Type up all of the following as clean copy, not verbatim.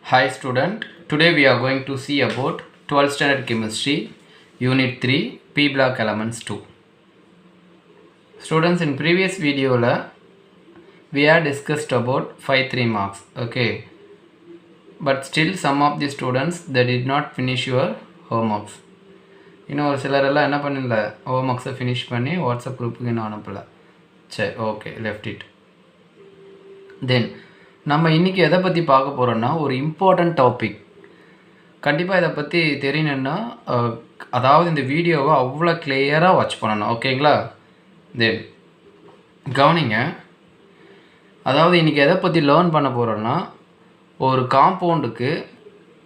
Hi student, today we are going to see about 12th standard chemistry, unit 3, P block elements 2. Students, in previous video we had discussed about 5 3 marks, okay, but still some of the students they did not finish your homeworks. இன்னும் ஒரு சிலரெல்லாம் என்ன பண்ணல, ஹோம்ஒர்க்ஸை finish பண்ணி WhatsApp குரூப்புக்கு இன்னும் அனுப்பலை. சரி, okay, left it. தென் நம்ம இன்றைக்கி எதை பற்றி பார்க்க போகிறோன்னா ஒரு இம்பார்ட்டண்ட் டாபிக். கண்டிப்பாக இதை பற்றி தெரியணுன்னா அதாவது இந்த வீடியோவை அவ்வளோ கிளியராக வாட்ச் பண்ணணும், ஓகேங்களா? தென் கவனிங்க, அதாவது இன்றைக்கி எதை பற்றி லேர்ன் பண்ண போகிறோன்னா ஒரு காம்பவுண்டுக்கு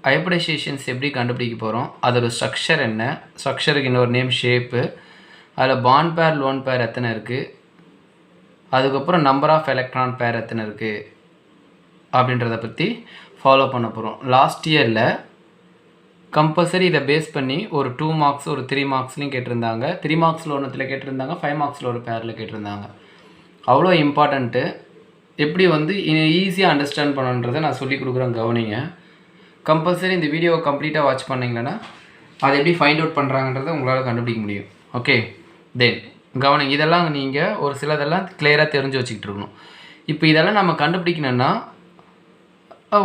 ஹைப்ரிடைசேஷன்ஸ் எப்படி கண்டுபிடிக்க போகிறோம், அதோட ஸ்ட்ரக்சர் என்ன, ஸ்ட்ரக்சருக்கு இன்னொரு நேம் ஷேப்பு, அதில் பாண்ட் பேர் லோன் பேர் எத்தனை இருக்குது, அதுக்கப்புறம் நம்பர் ஆஃப் எலக்ட்ரான் பேர் எத்தனை இருக்குது அப்படின்றத பற்றி ஃபாலோ பண்ண போகிறோம். லாஸ்ட் இயரில் கம்பல்சரி இதை பேஸ் பண்ணி ஒரு 2 மார்க்ஸ் ஒரு 3 மார்க்ஸ்லையும் கேட்டிருந்தாங்க, 3 மார்க்ஸில் ஒன்றுத்தில் கேட்டிருந்தாங்க, 5 மார்க்ஸில் ஒரு பேரில் கேட்டிருந்தாங்க. அவ்வளோ இம்பார்ட்டண்ட்டு. எப்படி ஈஸியாக அண்டர்ஸ்டாண்ட் பண்ணணுன்றதை நான் சொல்லிக் கொடுக்குறேன், கவனிங்க. கம்பல்சரி இந்த வீடியோவை கம்ப்ளீட்டாக வாட்ச் பண்ணிங்கன்னா அதை எப்படி ஃபைண்ட் அவுட் பண்ணுறாங்கன்றதை உங்களால் கண்டுபிடிக்க முடியும், ஓகே? தென் கவனிங்க, இதெல்லாம் நீங்கள் ஒரு சிலதெல்லாம் கிளியராக தெரிஞ்சு வச்சுக்கிட்டு இருக்கணும். இப்போ இதெல்லாம் நம்ம கண்டுபிடிக்கணுன்னா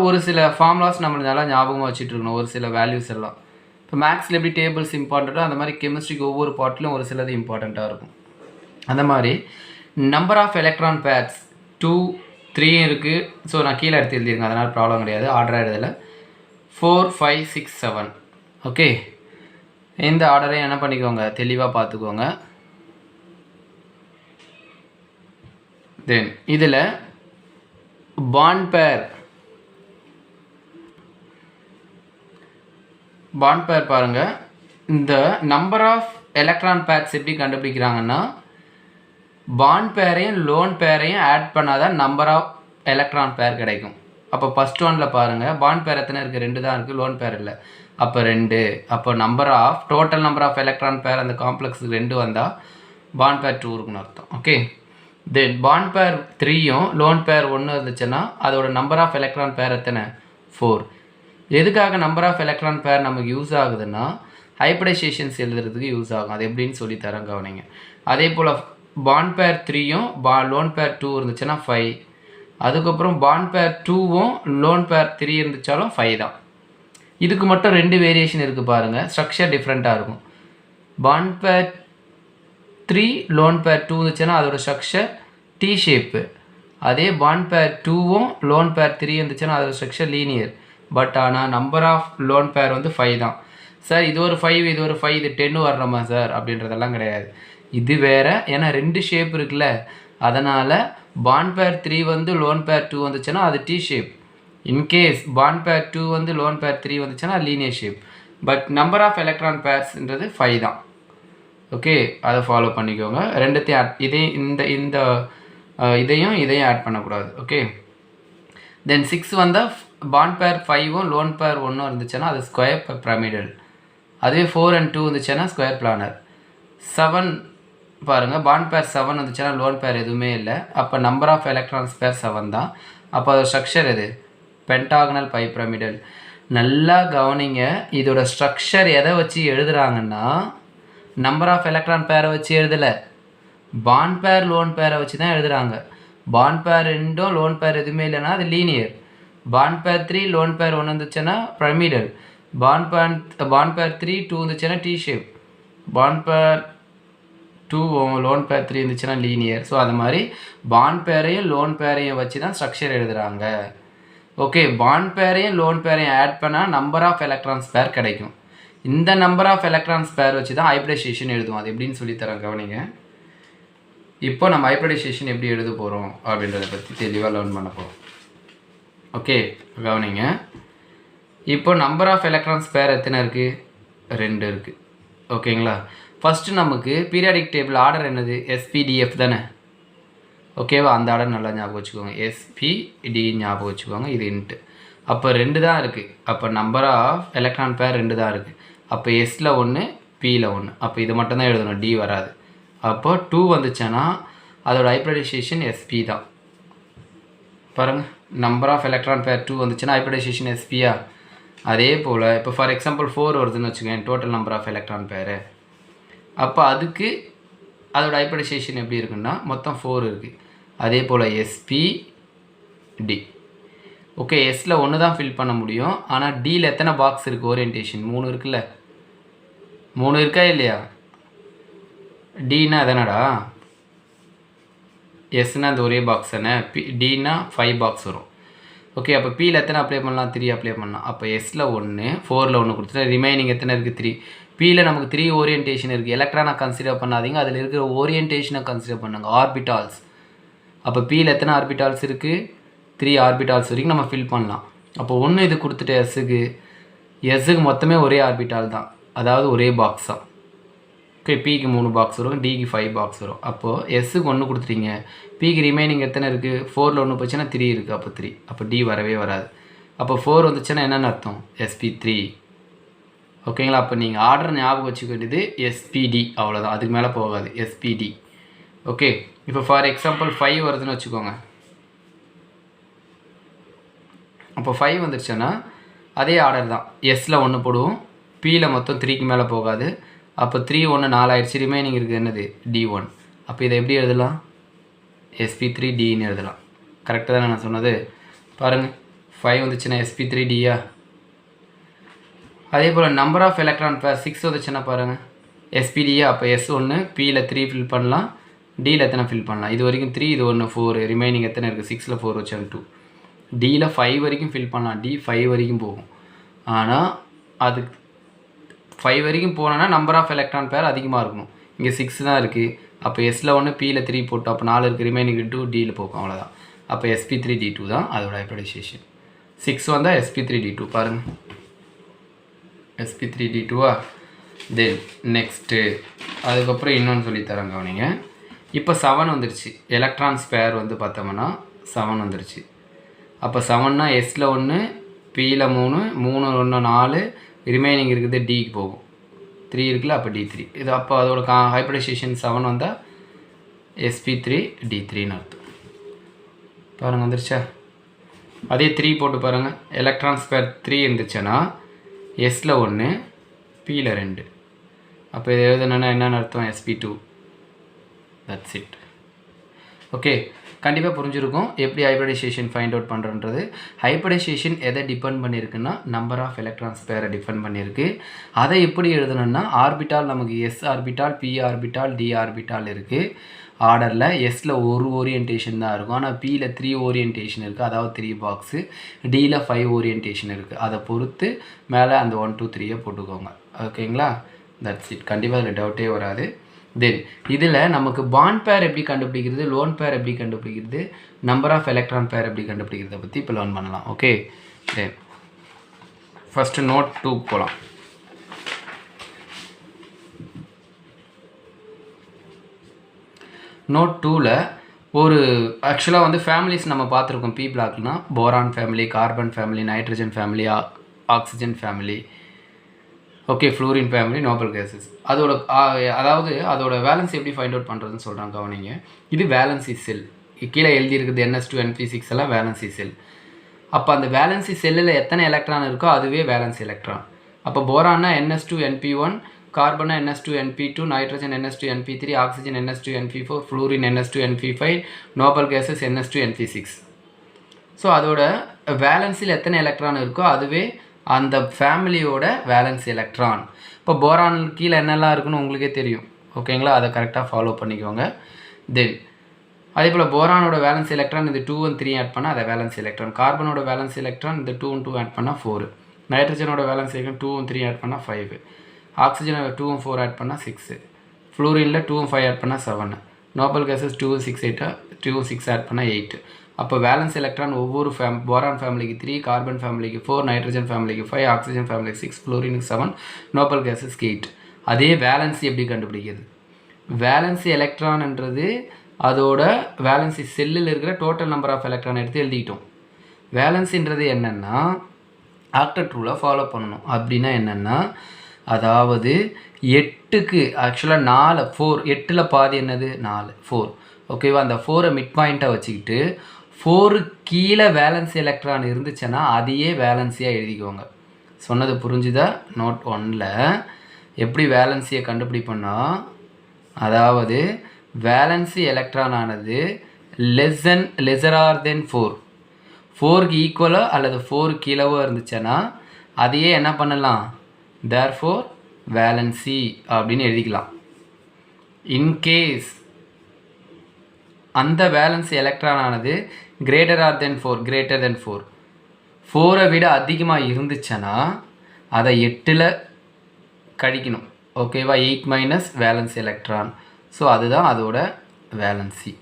ஒரு சில ஃபார்முலாஸ் நம்ம நல்லா ஞாபகமாக வச்சுட்டு இருக்கணும், ஒரு சில வேல்யூஸ் எல்லாம். இப்போ மேக்ஸில் எப்படி டேபிள்ஸ் இம்பார்ட்டண்ட்டோ அந்த மாதிரி கெமிஸ்ட்ரிக்கு ஒவ்வொரு பார்ட்லையும் ஒரு சிலது இம்பார்ட்டண்ட்டாக இருக்கும். அந்த மாதிரி நம்பர் ஆஃப் எலக்ட்ரான் பேர்ஸ் 2 3 இருக்குது. ஸோ நான் கீழே எடுத்து எழுதிருங்க, அதனால் ப்ராப்ளம் கிடையாது, ஆர்டராக எழுதலை. 4 5 6 7, ஓகே. இந்த ஆர்டரையும் என்ன பண்ணிக்கோங்க, தெளிவாக பார்த்துக்கோங்க. தென் இதில் பாண்ட் பேர் பாருங்கள். இந்த நம்பர் ஆஃப் எலக்ட்ரான் பேர்ஸ் எப்படி கண்டுபிடிக்கிறாங்கன்னா பாண்ட் பேரையும் லோன் பேரையும் ஆட் பண்ணாதான் நம்பர் ஆஃப் எலக்ட்ரான் பேர் கிடைக்கும். அப்போ ஃபஸ்ட் ஒனில் பாருங்கள், பாண்ட் பேர் எத்தனை இருக்குது, 2 தான் இருக்குது, லோன் பேர் இல்லை. அப்போ 2. அப்போ number of total number of electron pair அந்த காம்ப்ளெக்ஸுக்கு 2 வந்தால் பாண்ட் பேர் 2 இருக்குன்னு அர்த்தம், ஓகே. தென் பாண்ட் பேர் 3யும் லோன் பேர் 1 இருந்துச்சுன்னா அதோட நம்பர் ஆஃப் எலக்ட்ரான் பேர் எத்தனை, 4. எதுக்காக நம்பர் ஆஃப் எலக்ட்ரான் பேர் நமக்கு யூஸ் ஆகுதுன்னா ஹைப்ரிடைசேஷன்ஸ் எழுதுறதுக்கு யூஸ் ஆகும். அது எப்படின்னு சொல்லித்தரேன், கவனிங்க. அதே போல் பாண்ட் பேர் 3யும் லோன் பேர் 2 இருந்துச்சுன்னா 5. அதுக்கப்புறம் பாண்ட் பேர் 2வும் லோன் பேர் 3 இருந்துச்சாலும் 5 தான். இதுக்கு மட்டும் 2 வேரியேஷன் இருக்குது பாருங்கள், ஸ்ட்ரக்சர் டிஃப்ரெண்ட்டாக இருக்கும். பாண்ட் பேர் 3 லோன் பேர் 2 இருந்துச்சுன்னா அதோட ஸ்ட்ரக்சர் டி ஷேப்பு. அதே பாண்ட் பேர் 2வும் லோன் பேர் 3 இருந்துச்சுன்னா அதோட ஸ்ட்ரக்சர் லீனியர். பட் ஆனால் நம்பர் ஆஃப் லோன் பேர் 5 தான். சார் இது ஒரு 5 இது ஒரு 5 இது 10 வரணுமா சார் அப்படின்றதெல்லாம் கிடையாது. இது வேறு, ஏன்னா 2 ஷேப் இருக்குல்ல, அதனால் பாண்ட் பேர் 3 லோன் பேர் 2 வந்துச்சுன்னா அது டி ஷேப். இன்கேஸ் பாண்ட் பேர் 2 லோன் பேர் 3 வந்துச்சுன்னா linear shape. But number of electron பேர்ஸ்ன்றது 5 தான், ஓகே. அதை ஃபாலோ பண்ணிக்கோங்க. ரெண்டுத்தையும் ஆட் இதையும் ஆட் பண்ணக்கூடாது, ஓகே. தென் 6 வந்தால் பாண்ட் பேர் 5ம் லோன் பேர் 1 இருந்துச்சுன்னா அது ஸ்கொயர் பிரமிடல். அதுவே 4 and 2 இருந்துச்சுன்னா ஸ்கொயர் பிளானர். 7 பாருங்கள், பாண்ட் பேர் 7 வந்துச்சுன்னா லோன் பேர் எதுவுமே இல்லை. அப்போ நம்பர் ஆஃப் எலக்ட்ரான்ஸ் பேர் 7 தான். அப்போ அதோட ஸ்ட்ரக்சர் எது, பென்டாகனல் பை பிரமிடல். நல்லா கவனிங்க, இதோட ஸ்ட்ரக்சர் எதை வச்சு எழுதுகிறாங்கன்னா நம்பர் ஆஃப் எலக்ட்ரான் பேரை வச்சு எழுதலை, பாண்ட் பேர் லோன் பேரை வச்சு தான் எழுதுகிறாங்க. பாண்ட் பேர் 2ம் லோன் பேர் எதுவுமே இல்லைன்னா அது லீனியர். பாண்ட் பேர் 3 லோன் பேர் 1 இருந்துச்சுன்னா பிரமிடல். பாண்ட் பேர் 3 2 இருந்துச்சுன்னா டி ஷேப். பாண்ட் பேர் 2 லோன் பேர் 3 இருந்துச்சுன்னா லீனியர். ஸோ அது மாதிரி பாண்ட் பேரையும் லோன் பேரையும் வச்சு தான் ஸ்ட்ரக்சர் எழுதுகிறாங்க, ஓகே. பாண்ட் பேரையும் லோன் பேரையும் ஆட் பண்ணால் நம்பர் ஆஃப் எலக்ட்ரான்ஸ் பேர் கிடைக்கும். இந்த நம்பர் ஆஃப் எலக்ட்ரான்ஸ் பேர் வச்சு தான் ஹைப்ரிடைசேஷன் எழுதுவோம். அது எப்படின்னு சொல்லித்தரேன், கவனிங்க. இப்போ நம்ம ஹைப்ரிடைசேஷன் எப்படி எழுத போகிறோம் அப்படின்றத பற்றி தெளிவாக லேர்ன் பண்ண போகிறோம், ஓகே. கவனிங்க, இப்போ நம்பர் ஆஃப் எலக்ட்ரான்ஸ் பேர் எத்தனை இருக்குது, 2 இருக்குது, ஓகேங்களா. ஃபஸ்ட்டு நமக்கு பீரியாடிக் டேபிள் ஆர்டர் என்னது, SPDF தானே, ஓகேவா. அந்த ஆர்டர் நல்லா ஞாபகம் வச்சுக்கோங்க, SPD ஞாபகம் வச்சுக்கோங்க. இது இன்ட்டு. அப்போ 2 தான் இருக்குது. அப்போ நம்பர் ஆஃப் எலக்ட்ரான் பேர் 2 தான் இருக்குது. அப்போ Sல 1 Pல 1. அப்போ இது மட்டும்தான் எழுதணும், D வராது. அப்போ 2 வந்துச்சுன்னா அதோட ஹைப்ரிடைசேஷன் SP தான், பாருங்கள். நம்பர் ஆஃப் எலக்ட்ரான் பேர் 2 வந்துச்சுன்னா ஹைப்ரிடைசேஷன் sp-ஆ. அதே போல் இப்போ ஃபார் எக்ஸாம்பிள் 4 வருதுன்னு வச்சுக்கோங்க டோட்டல் நம்பர் ஆஃப் எலக்ட்ரான் பேர். அப்போ அதுக்கு அதோட ஹைப்ரிடைசேஷன் எப்படி இருக்குன்னா மொத்தம் 4 இருக்குது. அதே போல் sp d. ஓகே, எஸ்ஸில் ஒன்று தான் ஃபில் பண்ண முடியும். ஆனால் டியில் எத்தனை பாக்ஸ் இருக்குது ஓரியன்டேஷன்? 3 இருக்குல்ல, 3 இருக்கா இல்லையா? டின்னா அதனடா எஸ்னா அந்த ஒரே பாக்ஸ் தானே. டின்னா 5 பாக்ஸ் வரும். ஓகே, அப்போ பியில் எத்தனை அப்ளை பண்ணலாம்? 3 அப்ளை பண்ணலாம். அப்போ எஸ்ஸில் 1, 4ல் 1 கொடுத்துட்டா ரிமைனிங் எத்தனை இருக்குது? 3. பியில் நமக்கு 3 ஓரியன்டேஷன் இருக்குது. எலக்ட்ரானை கன்சிடர் பண்ணாதீங்க, அதில் இருக்கிற ஓரியன்டேஷனை கன்சிடர் பண்ணுங்க, ஆர்பிட்டால்ஸ். அப்போ பியில் எத்தனை ஆர்பிட்டால்ஸ் இருக்குது? 3 ஆர்பிட்டால்ஸ் வரைக்கும் நம்ம ஃபில் பண்ணலாம். அப்போ ஒன்று இது கொடுத்துட்டு எஸ்ஸுக்கு மொத்தமே ஒரே ஆர்பிட்டால் தான், அதாவது ஒரே பாக்ஸ் தான். ஓகே, பிக்கு 3 பாக்ஸ் வரும், டிக்கு 5 பாக்ஸ் வரும். அப்போது எஸ்ஸுக்கு 1 கொடுத்துட்டீங்க, பிக்கு ரிமைனிங் எத்தனை இருக்குது? 4ல் 1 போச்சுன்னா 3 இருக்குது, அப்போ 3. அப்போ டி வரவே வராது. அப்போ 4 வந்துச்சுன்னா என்னென்னு அர்த்தம்? sp3. ஓகேங்களா? அப்போ நீங்கள் ஆர்டர் ஞாபகம் வச்சுக்க வேண்டியது spd, அவ்வளோதான், அதுக்கு மேலே போகாது, spd. ஓகே, இப்போ ஃபார் எக்ஸாம்பிள் 5 வருதுன்னு வச்சுக்கோங்க. அப்போ 5 வந்துருச்சுன்னா அதே ஆர்டர் தான், எஸ்ஸில் 1 போடுவோம், பியில் மொத்தம் 3க்கு மேலே போகாது. அப்போ 3 1 4 ஆயிடுச்சு, ரிமைனிங் இருக்குது என்னது? d1. அப்போ இதை எப்படி எழுதலாம்? sp3dன்னு எழுதலாம். கரெக்டாக தானே நான் சொன்னது? பாருங்கள், 5 வந்துச்சுன்னா sp3dயா. அதே போல் நம்பர் ஆஃப் எலக்ட்ரான் பேர் 6 வந்துச்சுன்னா பாருங்கள் spdயா. அப்போ s1, பியில் 3 ஃபில் பண்ணலாம், டியில் எத்தனை ஃபில் பண்ணலாம்? இது வரைக்கும் 3, இது 1 4, ரிமைனிங் எத்தனை இருக்குது? 6ல் 4 வச்சா 2. டியில் 5 வரைக்கும் ஃபில் பண்ணலாம், டி 5 வரைக்கும் போகும். ஆனால் அதுக்கு 5 வரைக்கும் போனோன்னா நம்பர் ஆஃப் எலக்ட்ரான் பேர் அதிகமாக இருக்கணும். இங்கே 6 தான் இருக்குது. அப்போ எஸ்ஸில் 1, பியில் 3 போட்டோம், அப்போ 4 இருக்குது, ரிமைனிங் 2 டியில் போகும், அவ்வளோதான். அப்போ sp3d2 தான் அதோட ஹைப்ரிடைசேஷன். 6 வந்தால் sp3d2 பாருங்கள், sp3d2வா. தென் நெக்ஸ்ட்டு அதுக்கப்புறம் இன்னொன்று சொல்லித்தரேன் கவனிங்க. இப்போ 7 வந்துருச்சு, எலக்ட்ரான்ஸ் பேர் வந்து பார்த்தோம்னா 7 வந்துருச்சு. அப்போ 7னா எஸ்ஸில் 1, பியில் 3, 3 1 4, ரிமைனிங் இருக்குது டிக்கு போகும், 3 இருக்குல்ல, அப்போ d3. இது அப்போ அதோட ஹைப்ரிடைசேஷன் 7 வந்தால் sp3d3ன்னு அர்த்தம். பாருங்கள் வந்துருச்சா? அதே 3 போட்டு பாருங்கள், எலக்ட்ரான்ஸ் பேர் 3 இருந்துச்சுன்னா எஸ்ஸில் 1, பியில் 2. அப்போ இது எழுதுனா என்னென்னு அர்த்தம்? sp2. That's it. ஓகே, கண்டிப்பாக புரிஞ்சிருக்கும் எப்படி ஹைப்ரிடைசேஷன் ஃபைண்ட் அவுட் பண்ணுறன்றது. ஹைப்ரிடைசேஷன் எதை டிபெண்ட் பண்ணியிருக்குன்னா நம்பர் ஆஃப் எலக்ட்ரான்ஸ் பேரை டிபெண்ட் பண்ணியிருக்கு. அதை எப்படி எழுதணும்னா ஆர்பிட்டால் நமக்கு S orbital, P orbital, D orbital இருக்குது. ஆர்டரில் எஸ்ஸில் ஒரு ஓரியன்டேஷன் தான் இருக்கும், ஆனால் பியில் 3 ஓரியன்டேஷன் இருக்குது, அதாவது 3 பாக்ஸு. டியில் 5 ஓரியன்டேஷன் இருக்குது. அதை பொறுத்து மேலே அந்த 1 2 3 போட்டுக்கோங்க. ஓகேங்களா? That's it. கண்டிப்பாக அதில் டவுட்டே வராது. தென் இதில் நமக்கு பாண்ட் பேர் எப்படி கண்டுபிடிக்கிறது, லோன் பேர் எப்படி கண்டுபிடிக்கிறது, நம்பர் ஆஃப் எலக்ட்ரான் பேர் எப்படி கண்டுபிடிக்கிறத பற்றி இப்போ லேர்ன் பண்ணலாம். ஓகே, தென் ஃபஸ்ட்டு நோட் 2 போகலாம். நோட் 2ல் ஒரு ஆக்சுவலாக வந்து ஃபேமிலிஸ் நம்ம பார்த்துருக்கோம். பி பிளாக்னா boron family, carbon family, nitrogen family, oxygen family, okay, fluorine family, noble gases. அதாவது அதோட வேலன்ஸ் எப்படி ஃபைண்ட் அவுட் பண்ணுறதுன்னு சொல்கிறாங்க கவனிங்க. இது வேலன்சி செல், கீழே எழுதியிருக்குது NS2 NP6 எல்லாம் வேலன்சி செல். அப்போ அந்த வேலன்சி செல்லில் எத்தனை எலக்ட்ரான் இருக்கோ அதுவே வேலன்சி எலக்ட்ரான். அப்போ போரான்னா NS2 NP1, கார்பனா NS2 NP2, nitrogen NS2 NP3, oxygen NS2 NP4, fluorine NS2 NP5, noble gases NS2 NP6. So அதோட வேலன்ஸில் எத்தனை எலக்ட்ரான் இருக்கோ அதுவே அந்த ஃபேமிலியோட வேலன்ஸ் எலக்ட்ரான். இப்போ போரான் கீழே என்னெல்லாம் இருக்குன்னு உங்களுக்கே தெரியும். ஓகேங்களா? அதை கரெக்டாக ஃபாலோ பண்ணிக்கோங்க. தென் அதே போல் போரானோட வேலன்ஸ் எலக்ட்ரான் இந்த 2 and 3 ஆட் பண்ணால் அதை வேலன்ஸ் எலக்ட்ரான். கார்பனோட வேலன்ஸ் எலக்ட்ரான் இந்த 2 and 2 ஆட் பண்ணால் 4. நைட்ரஜனோட வேலன்ஸ் எலக்ட்ரான் 2 and 3 ஆட் பண்ணால் 5. ஆக்சிஜனோட 2 and 4 ஆட் பண்ணால் 6. ஃப்ளூரினில் 2 and 5 ஆட் பண்ணால் 7. Noble gases 2 and 6 2 and 6 add பண்ணால் 8. அப்போ வேலன்ஸ் எலக்ட்ரான் ஒவ்வொரு போரான் ஃபேமிலிக்கு 3, கார்பன் ஃபேமிலிக்கு 4, நைட்ரஜன் ஃபேமிலிக்கு 5, ஆக்சிஜன் ஃபேமிலிக்கு 6, ஃப்ளூரினுக்கு 7, நோபல் கேஸஸ்க்கு 8. அதே வேலன்சி எப்படி கண்டுபிடிக்கிறது? வேலன்சி எலக்ட்ரான்ன்றது அதோட வேலன்சி செல்லில் இருக்கிற டோட்டல் நம்பர் ஆஃப் எலக்ட்ரான் எடுத்து எழுதிக்கிட்டோம். வேலன்சின்றது என்னென்னா ஆக்டெட் ரூலை ஃபாலோ பண்ணணும். அப்படின்னா என்னென்னா அதாவது 8க்கு ஆக்சுவலாக 4 8ல் பாதி என்னது 4 4. ஓகேவா? அந்த 4 மிட் பாயிண்ட்டாக வச்சுக்கிட்டு 4 கீழே வேலன்ஸ் எலக்ட்ரான் இருந்துச்சுன்னா அதையே வேலன்சியாக எழுதிக்கோங்க. சொன்னது புரிஞ்சுதா? நோட் 1ல் எப்படி வேலன்சியை கண்டுபிடிப்போம்னா, அதாவது வேலன்சி எலக்ட்ரான் ஆனது லெஸர் ஆர் தென் 4க்கு ஈக்குவலோ அல்லது 4 கீழவோ இருந்துச்சுன்னா அதையே என்ன பண்ணலாம், தேர்ஃபோர் வேலன்சி அப்படின்னு எழுதிக்கலாம். இன்கேஸ் அந்த வேலன்சி எலக்ட்ரான் ஆனது கிரேட்டர் தென் 4 4ஐ விட அதிகமாக இருந்துச்சுன்னா அதை 8ல் கழிக்கணும். ஓகேவா? 8 மைனஸ் வேலன்சி எலக்ட்ரான். ஸோ அதுதான் அதோட வேலன்சி.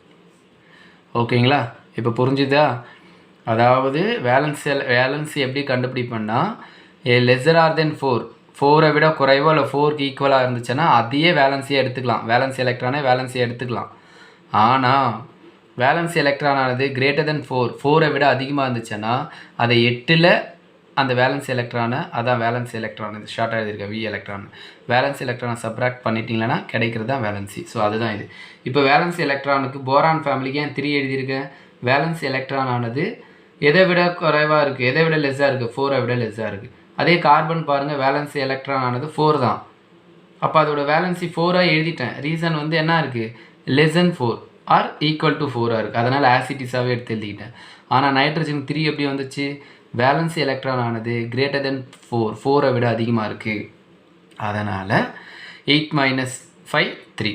ஓகேங்களா? இப்போ புரிஞ்சுதா? அதாவது வேலன்சி எப்படி கண்டுபிடிப்போம்னா, லெஸர் ஆர் தென் 4ஐ விட குறைவோ இல்லை 4க்கு ஈக்குவலாக இருந்துச்சுன்னா அதையே வேலன்சியாக எடுத்துக்கலாம். வேலன்சி எலக்ட்ரானே வேலன்சியாக எடுத்துக்கலாம். ஆனால் வேலன்சி எலக்ட்ரான் ஆனது கிரேட்டர் தென் 4ஐ விட அதிகமாக இருந்துச்சுன்னா அதை 8ல் அந்த வேலன்சி எலக்ட்ரானை, அதான் வேலன்சி எலக்ட்ரான், இது ஷார்ட்டாக எழுதியிருக்க வி எலக்ட்ரான், வேலன்சி எலக்ட்ரானை சப்ராக்ட் பண்ணிட்டீங்கன்னா கிடைக்கிறது தான் வேலன்சி. ஸோ அதுதான் இது. இப்போ வேலன்சி எலக்ட்ரானுக்கு போரான் ஃபேமிலிக்கு ஏன் 3 எழுதியிருக்கேன்? வேலன்சி எலக்ட்ரான் ஆனது எதை விட குறைவாக இருக்குது, எதை விட லெஸ்ஸாக இருக்குது, 4ஐ விட லெஸ்ஸாக இருக்குது. அதே கார்பன் பாருங்கள், வேலன்சி எலக்ட்ரான் ஆனது 4 தான். அப்போ அதோட வேலன்சி 4ஆக எழுதிட்டேன். ரீசன் வந்து என்ன இருக்குது, less than 4 or equal to 4ஆக இருக்குது. அதனால் ஆசிட்டிஸாகவே எடுத்து எழுதிக்கிட்டேன். ஆனால் நைட்ரஜன் 3 எப்படி வந்துச்சு? வேலன்சி எலக்ட்ரான் ஆனது கிரேட்டர் தென் 4ஐ விட அதிகமாக இருக்குது. அதனால் 8 மைனஸ் 5 3.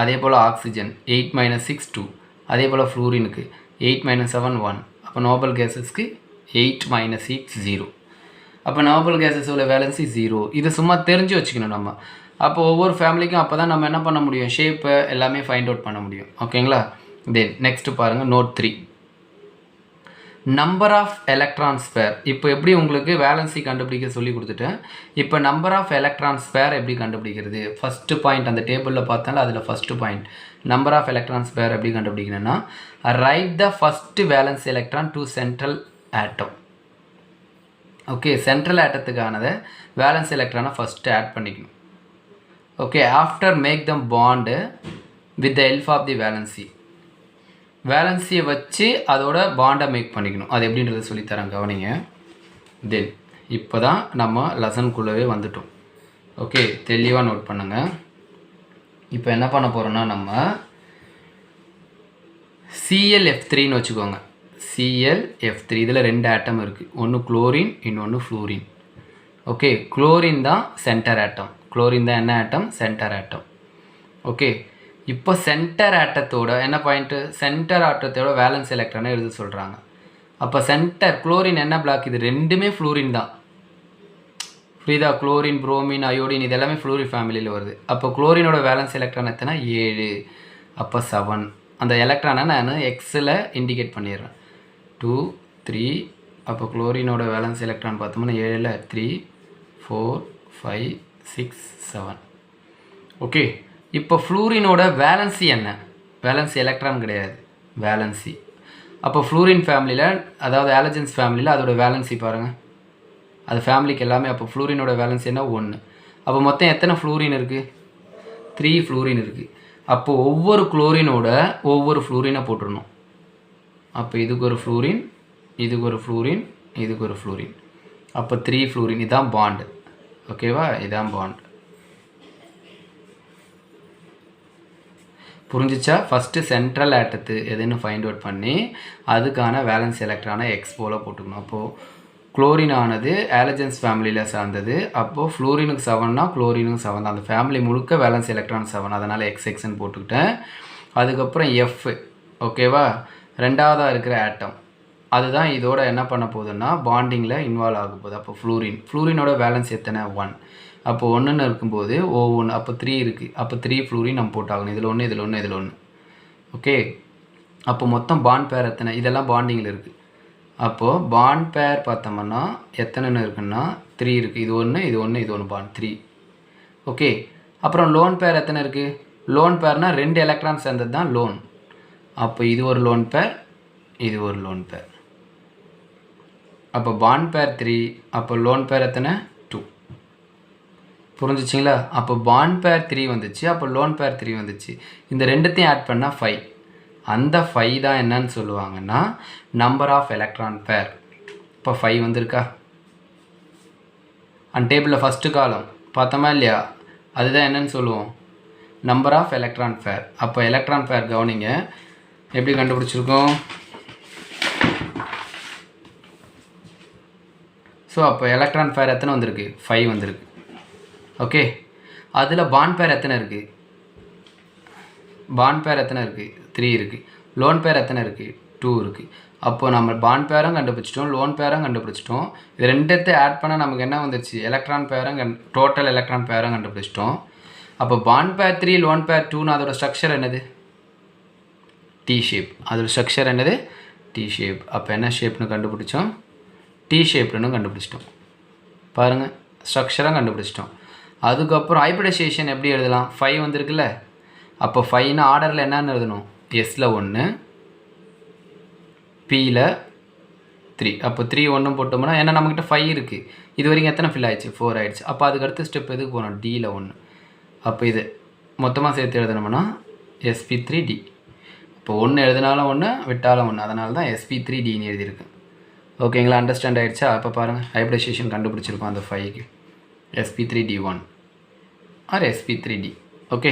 அதே போல் ஆக்சிஜன் 8 மைனஸ் 6 2. அதே போல் ஃப்ளூரினுக்கு 8 மைனஸ் 7 1. அப்போ நோபல் கேஸஸ்க்கு 8 மைனஸ் 6 0. அப்போ நோபல் கேஸஸோட வேலன்சி 0. இது சும்மா தெரிஞ்சு வச்சுக்கணும் நம்ம. அப்போ ஒவ்வொரு ஃபேமிலிக்கும் அப்போ தான் நம்ம என்ன பண்ண முடியும், ஷேப்பை எல்லாமே ஃபைண்ட் அவுட் பண்ண முடியும். ஓகேங்களா? தென் நெக்ஸ்ட்டு பாருங்கள், நோட் 3, நம்பர் ஆஃப் எலக்ட்ரான்ஸ் பேர். இப்போ எப்படி உங்களுக்கு வேலன்சி கண்டுபிடிக்க சொல்லி கொடுத்துட்டேன். இப்போ நம்பர் ஆஃப் எலக்ட்ரான்ஸ் பேர் எப்படி கண்டுபிடிக்கிறது? ஃபஸ்ட்டு பாயிண்ட் அந்த டேபிளில் பார்த்தாலும் அதில் first point number of electrons pair எப்படி கண்டுபிடிக்கணும்னா, right the first valence electron to central atom. Okay, central ஆட்டத்துக்கானதை வேலன்ஸ் எலக்ட்ரானை ஃபஸ்ட்டு ஆட் பண்ணிக்கணும். Okay, after make them bond with the help of the valency. வேலன்சியை வச்சு அதோட பாண்டை மேக் பண்ணிக்கணும். அது எப்படின்றத சொல்லித்தரேன், கவனிங்க. தென் இப்போ தான் நம்ம லெசனுக்குள்ளவே வந்துட்டோம். ஓகே, தெளிவாக நோட் பண்ணுங்கள். இப்போ என்ன பண்ண போகிறோன்னா, நம்ம ClF3ன்னு வச்சுக்கோங்க. ClF3 இதில் 2 ஆட்டம் இருக்குது. ஒன்று குளோரின், இன்னொன்று ஃப்ளூரின். ஓகே, குளோரின் தான் சென்டர் ஆட்டம். குளோரின் தான் என்ன ஆட்டம்? சென்டர் ஆட்டம். ஓகே, இப்போ சென்டர் ஆட்டத்தோட என்ன பாயிண்ட்டு, சென்டர் ஆட்டத்தோட வேலன்ஸ் எலக்ட்ரானை எழுத சொல்கிறாங்க. அப்போ சென்டர் குளோரின் என்ன பிளாக், இது ரெண்டுமே ஃப்ளூரின் தான். புரியுதா? குளோரின், புரோமின், அயோடின் இது எல்லாமே ஃப்ளூரின் ஃபேமிலியில் வருது. அப்போ குளோரினோட வேலன்ஸ் எலக்ட்ரான் எத்தனை? 7. அப்போ 7. அந்த எலக்ட்ரானை நான் எக்ஸில் இண்டிகேட் பண்ணிடுறேன். 2 3. அப்போ குளோரினோட வேலன்ஸ் எலக்ட்ரான் பார்த்தோம்னா 7ல் 3 4 5 6 7. ஓகே, இப்போ ஃப்ளூரினோட வேலன்சி என்ன? வேலன்சி எலக்ட்ரான் கிடையாது, வேலன்சி. அப்போ ஃப்ளூரின் ஃபேமிலியில், அதாவது ஆலஜன்ஸ் ஃபேமிலியில் அதோட வேலன்சி பாருங்கள். அது ஃபேமிலிக்கு எல்லாமே. அப்போ ஃப்ளூரினோட வேலன்சி என்ன? 1. அப்போ மொத்தம் எத்தனை ஃப்ளூரின் இருக்குது? 3 ஃப்ளூரின் இருக்குது. அப்போ ஒவ்வொரு குளோரினோட ஒவ்வொரு ஃப்ளூரினை போட்டுடணும். அப்போ இதுக்கு ஒரு ஃப்ளூரின், இதுக்கு ஒரு ஃப்ளூரின், இதுக்கு ஒரு ஃப்ளூரின். அப்போ 3 ஃப்ளூரின். இதுதான் பாண்டு. ஓகேவா? இதுதான் பாண்ட். புரிஞ்சிச்சா? ஃபஸ்ட்டு சென்ட்ரல் ஆட்டத்து எதுன்னு ஃபைண்ட் அவுட் பண்ணி அதுக்கான வேலன்ஸ் எலக்ட்ரானை எக்ஸ் போல் போட்டுக்கணும். அப்போது குளோரின் ஆனது ஆலஜன்ஸ் ஃபேமிலியில் சார்ந்தது. அப்போது ஃப்ளூரினுக்கு 7னா குளோரினுக்கு 7 தான். அந்த ஃபேமிலி முழுக்க வேலன்ஸ் எலக்ட்ரான் 7, அதனால் எக்ஸ்ன்னு போட்டுக்கிட்டேன். அதுக்கப்புறம் எஃப். ஓகேவா? ரெண்டாவதாக இருக்கிற ஆட்டம் அதுதான் இதோட என்ன பண்ண போகுதுன்னா பாண்டிங்கில் இன்வால்வ் ஆக போகுது. அப்போ ஃப்ளூரினோட வேலன்ஸ் எத்தனை? 1. அப்போ 1ன்னு இருக்கும்போது O1, அப்போ 3 இருக்குது. அப்போ 3 ஃப்ளூரின் நம்ம போட்டாகணும். இதில் 1, இதில் 1, இதில் 1. ஓகே, அப்போ மொத்தம் பாண்ட் பேர் எத்தனை? இதெல்லாம் பாண்டிங்கில் இருக்குது. அப்போது பாண்ட் பேர் பார்த்தோம்னா எத்தனைன்னு இருக்குன்னா 3 இருக்குது. இது 1, இது 1, இது 1 பாண்ட் 3. ஓகே, அப்புறம் லோன் பேர் எத்தனை இருக்குது? லோன் பேர்னால் 2 எலக்ட்ரான் சேர்ந்தது தான் லோன். அப்போ இது ஒரு லோன் பேர், இது ஒரு லோன் பேர். அப்போ பாண்ட் பேர் 3, அப்போ லோன் பேர் எத்தனை? 2. புரிஞ்சிச்சிங்களா? அப்போ பாண்ட் பேர் 3 வந்துச்சு, அப்போ லோன் பேர் 3 வந்துச்சு. இந்த ரெண்டுத்தையும் ஆட் பண்ணால் 5. அந்த 5 தான் என்னன்னு சொல்லுவாங்கன்னா நம்பர் ஆஃப் எலக்ட்ரான் பேர். இப்போ 5 வந்திருக்கா, அந்த டேபிளில் ஃபஸ்ட்டு காலம் பார்த்தோமா இல்லையா, அதுதான் என்னன்னு சொல்லுவோம் நம்பர் ஆஃப் எலக்ட்ரான் பேர். அப்போ எலக்ட்ரான் பேர் கவனிங்க எப்படி கண்டுபிடிச்சிருக்கோம். ஸோ அப்போ எலக்ட்ரான் பேர் எத்தனை வந்திருக்கு, 5 வந்திருக்கு. ஓகே, அதில் பாண்ட் பேர் எத்தனை இருக்குது, பாண்ட் பேர் எத்தனை இருக்குது, 3 இருக்குது. லோன் பேர் எத்தனை இருக்குது, 2 இருக்குது. அப்போது நம்ம பாண்ட் பேரும் கண்டுபிடிச்சிட்டோம், லோன் பேரும் கண்டுபிடிச்சிட்டோம். இது ரெண்டுத்தை ஆட் பண்ணால் நமக்கு என்ன வந்துச்சு, எலக்ட்ரான் பேரும் டோட்டல் எலக்ட்ரான் பேரும் கண்டுபிடிச்சிட்டோம். அப்போ பாண்ட் பேர் 3 லோன் பேர் 2ன்னு அதோட ஸ்ட்ரக்சர் என்னது, டி ஷேப். அதோட ஸ்ட்ரக்சர் என்னது, டி ஷேப். அப்போ என்ன ஷேப்னு கண்டுபிடிச்சோம், டி ஷேப்னு கண்டுபிடிச்சிட்டோம். பாருங்கள், ஸ்ட்ரக்சராக கண்டுபிடிச்சிட்டோம். அதுக்கப்புறம் ஹைப்ரிடைசேஷன் எப்படி எழுதலாம், 5 வந்திருக்குல்ல, அப்போ 5ன்னு ஆர்டரில் என்னென்னு எழுதணும், எஸ்ஸில் 1, பியில் 3. அப்போ 3 1 போட்டோம்னா ஏன்னா நம்மக்கிட்ட 5 இருக்குது, இது வரைக்கும் எத்தனை ஃபில் ஆயிடுச்சு, 4 ஆயிடுச்சு. அப்போ அதுக்கு அடுத்த ஸ்டெப் எதுக்கு போகணும், டியில் 1. அப்போ இது மொத்தமாக சேர்த்து எழுதணும்னா sp3d. இப்போ 1 எழுதினாலும் 1 விட்டாலும் 1, அதனால தான் sp3dன்னு எழுதியிருக்கு. ஓகேங்களா, அண்டர்ஸ்டாண்ட் ஆகிடுச்சா. அப்போ பாருங்கள் ஹைப்ரிடைசேஷன் கண்டுபிடிச்சிருக்கோம் அந்த 5க்கு, sp3d1 R sp3d. Okay,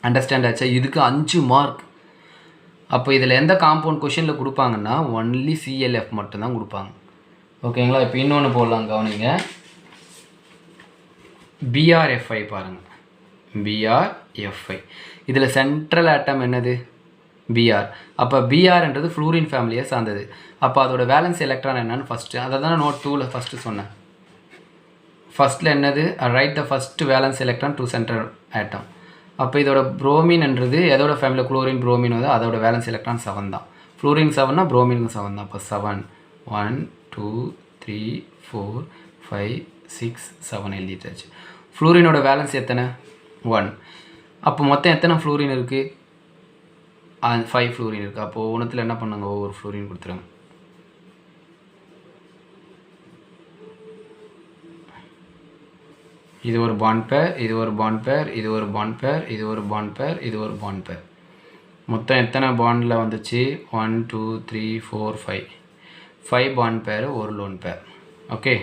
understand ஆச்சா. இதுக்கு 5 மார்க். அப்போ இதில் எந்த காம்பவுண்ட் கொஷினில் கொடுப்பாங்கன்னா ஒன்லி CLF மட்டும்தான் கொடுப்பாங்க. ஓகேங்களா, இப்போ இன்னொன்று போடலாம் கவனிங்க. BRFI பாருங்கள், BRFI. இதில் சென்ட்ரல் ஆட்டம் என்னது, BR. அப்போ BRன்றது ஃப்ளூரின் ஃபேமிலியை சார்ந்தது. அப்போ அதோட வேலன்ஸ் எலக்ட்ரான் என்னன்னு ஃபஸ்ட்டு, அதை தான் நோட் 2ல் ஃபஸ்ட்டு சொன்னேன். ஃபஸ்ட்டில் என்னது, write the first valence electron to central atom. அப்போ இதோட புரோமின்ன்றது எதோட ஃபேமிலியில், குளோரின் புரோமின் வந்து அதோட வேலன்ஸ் எலக்ட்ரான் 7 தான். ஃப்ளூரின் 7னா புரோமினுக்கு 7 தான். அப்போ 7 1 2 3 4 5 6 7 எழுதிட்டாச்சு. ஃப்ளூரினோட வேலன்ஸ் எத்தனை, 1. அப்போ மொத்தம் எத்தனை ஃப்ளூரின் இருக்குது, 5 ஃப்ளூரின் இருக்குது. அப்போது ஒன்றுத்தில் என்ன பண்ணுங்க, ஒவ்வொரு ஃப்ளூரின் கொடுத்துருங்க. இது ஒரு பாண்ட் பேர், இது ஒரு பாண்ட் பேர், இது ஒரு பாண்ட் பேர், இது ஒரு பாண்ட் பேர், இது ஒரு பாண்ட் பேர். மொத்தம் எத்தனை பாண்டில் வந்துச்சு, 1 2 3 4 5 பாண்ட் பேர், ஒரு லோன் பேர். ஓகே,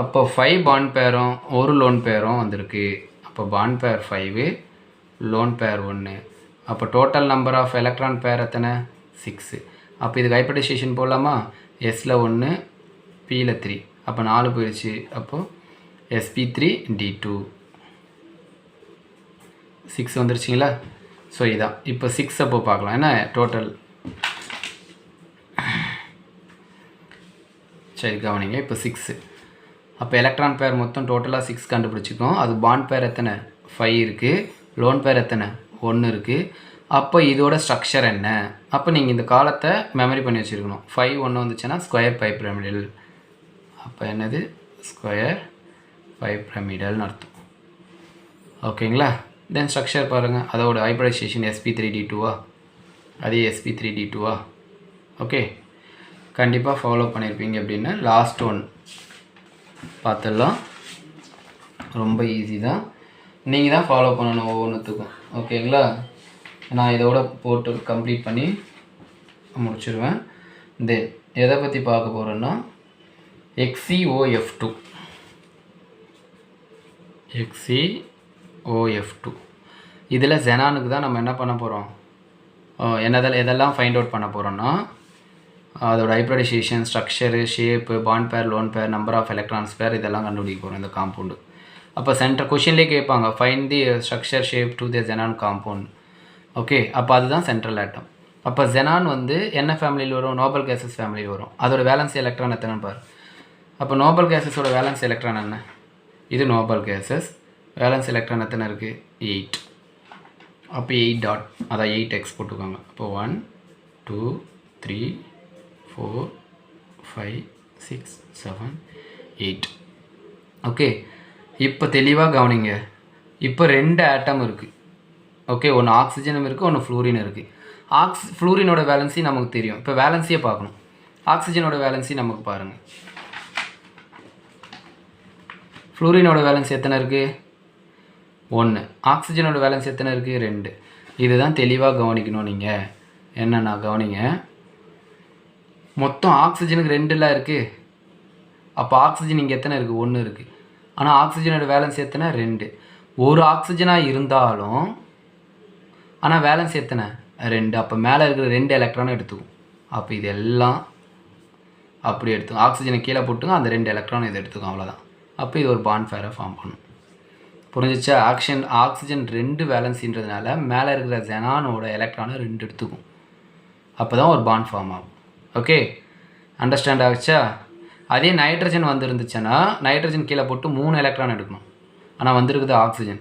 அப்போ 5 பாண்ட் பேரும் ஒரு லோன் பேரும் வந்திருக்கு. அப்போ பாண்ட் பேர் 5, லோன் பேர் 1. அப்போ டோட்டல் நம்பர் ஆஃப் எலக்ட்ரான் பேர் எத்தனை, 6. அப்போ இதுக்கு ஹைப்ரிடைசேஷன் போடலாமா, எஸ்ஸில் 1 பியில் 3. அப்போ 4 போயிடுச்சு. அப்போது sp3d2 6 வந்துருச்சிங்களா. ஸோ இதான் இப்போ 6 அப்போ பார்க்கலாம். ஏன்னா டோட்டல் சரி கவனிங்க, இப்போ 6. அப்போ எலக்ட்ரான் பேர் மொத்தம் டோட்டலாக 6 கண்டுபிடிச்சிக்கோம். அது பாண்ட் பேர் எத்தனை, 5 இருக்குது. லோன் பேர் எத்தனை, 1 இருக்குது. அப்போ இதோட ஸ்ட்ரக்சர் என்ன, அப்போ நீங்கள் இந்த காலத்தை மெமரி பண்ணி வச்சுருக்கணும். 5 1 வந்துச்சுன்னா ஸ்கொயர் பை பிரமிடல். அப்போ என்னது, ஸ்கொயர் பை பிரமிடல்னு அர்த்தம். ஓகேங்களா, தென் ஸ்ட்ரக்சர் பாருங்கள். அதோட ஹைப்ரிடைசேஷன் sp3d2வா, அதே sp3d2வா. ஓகே, கண்டிப்பாக ஃபாலோ பண்ணியிருப்பீங்க. அப்படின்னு லாஸ்ட் ஒன் பார்த்துடலாம். ரொம்ப ஈஸி தான், நீங்கள் தான் ஃபாலோ பண்ணணும் ஒவ்வொன்றுத்துக்கும். ஓகேங்களா, நான் இதோட போட்டு கம்ப்ளீட் பண்ணி முடிச்சிடுவேன். தென் எதை பற்றி பார்க்க போகிறோன்னா XeOF2. XeOF2 இதில் ஜெனானுக்கு தான் நம்ம என்ன பண்ண போகிறோம், எதெல்லாம் ஃபைண்ட் அவுட் பண்ண போகிறோன்னா அதோட hybridisation, structure, shape, bond pair, lone pair, number of electrons pair, இதெல்லாம் கண்டுபிடிக்க போகிறோம் இந்த காம்பவுண்டு. அப்போ சென்டர் கொஷின்லேயே கேட்பாங்க, find the structure, shape to the xenon compound. Okay, அப்போ அதுதான் சென்ட்ரல் ஆட்டம். அப்போ ஜெனான் வந்து என்ன ஃபேமிலியில் வரும், நோபல் கேஸஸ் ஃபேமிலியில் வரும். அதோட வேலன்ஸ் எலக்ட்ரான் எத்தனைன்னு பாரு. அப்போ நோபல் கேஸஸோட வேலன்ஸ் எலக்ட்ரான் என்ன, இது நோபல் கேஸஸ். வேலன்ஸ் எலக்ட்ரான் எத்தனை இருக்குது, 8. அப்போ 8 டாட், அதான் 8x போட்டுக்கோங்க. அப்போ 1 2 3 4 5 6 7 8. ஓகே, இப்போ தெளிவாக கவனிங்க. இப்போ 2 ஆட்டம் இருக்குது. ஓகே, ஒன்று ஆக்சிஜனும் இருக்குது, ஒன்று ஃப்ளூரின் இருக்குது. ஃப்ளூரினோட வேலன்சி நமக்கு தெரியும். இப்போ வேலன்சியை பார்க்கணும். ஆக்சிஜனோட வேலன்சி நமக்கு பாருங்கள். ஃப்ளூரினோட வேலன்ஸ் எத்தனை இருக்குது, 1. ஆக்சிஜனோட வேலன்ஸ் எத்தனை இருக்குது, 2. இதுதான் தெளிவாக கவனிக்கணும். நீங்கள் என்னென்னா கவனிங்க, மொத்தம் ஆக்சிஜனுக்கு 2 இருக்குது. அப்போ ஆக்சிஜன் இங்கே எத்தனை இருக்குது? 1 இருக்குது. ஆனால் ஆக்சிஜனோட வேலன்ஸ் எத்தனை? 2. ஒரு ஆக்சிஜனாக இருந்தாலும் ஆனால் வேலன்ஸ் எத்தனை? 2. அப்போ மேலே இருக்கிற 2 எலக்ட்ரானும் எடுத்துக்கும். அப்போ இது எல்லாம் அப்படி எடுத்துக்கும். ஆக்சிஜனை கீழே போட்டுங்க, அந்த 2 எலக்ட்ரானும் இதை எடுத்துக்கும். அவ்வளோதான். அப்போ இது ஒரு பாண்ட் பேரை ஃபார்ம் பண்ணும். புரிஞ்சிச்சா? ஆக்சிஜன் 2 வேலன்ஸின்றதுனால மேலே இருக்கிற ஜெனானோட எலக்ட்ரானை 2 எடுத்துக்கும். அப்போ தான் ஒரு பாண்ட் ஃபார்ம் ஆகும். ஓகே, அண்டர்ஸ்டாண்ட் ஆகிடுச்சா? அதே நைட்ரஜன் வந்துருந்துச்சுன்னா நைட்ரஜன் கீழே போட்டு 3 எலக்ட்ரான் எடுக்கணும். ஆனால் வந்திருக்குது ஆக்சிஜன்.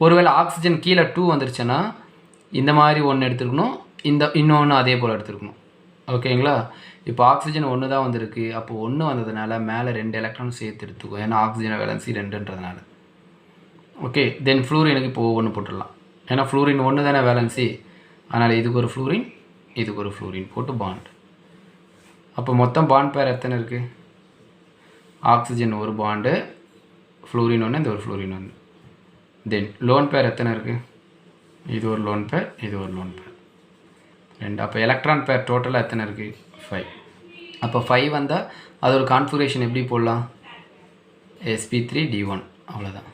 ஒருவேளை ஆக்சிஜன் கீழே 2 வந்துருச்சுன்னா இந்த மாதிரி ஒன்று எடுத்துருக்கணும், இன்னொன்று அதே போல் எடுத்துருக்கணும். ஓகேங்களா? இப்போ ஆக்சிஜன் 1 தான் வந்திருக்கு. அப்போ 1 வந்ததுனால மேலே 2 எலக்ட்ரான் சேர்த்து எடுத்துக்கும். ஏன்னா ஆக்சிஜன் வேலன்சி 2ன்றதுனால. ஓகே, தென் ஃப்ளூரினுக்கு இப்போ 1 போட்டுடலாம். ஏன்னா ஃப்ளூரின் 1 தானே வேலன்சி. அதனால் இதுக்கு ஒரு ஃப்ளூரின், இதுக்கு ஒரு ஃப்ளூரின் போட்டு பாண்ட். அப்போ மொத்தம் பாண்ட் பேர் எத்தனை இருக்குது? ஆக்சிஜன் ஒரு பாண்டு, ஃப்ளூரின் 1, இந்த ஒரு ஃப்ளூரின் 1. தென் லோன் பேர் எத்தனை இருக்குது? இது ஒரு லோன் பேர், இது ஒரு லோன் பேர் 2. அப்போ எலக்ட்ரான் பேர் டோட்டலாக எத்தனை இருக்குது? 5. அப்போ 5 வந்தால் அதோட கான்ஃபிகரேஷன் எப்படி போடலாம்? sp3d1. அவ்வளோதான்.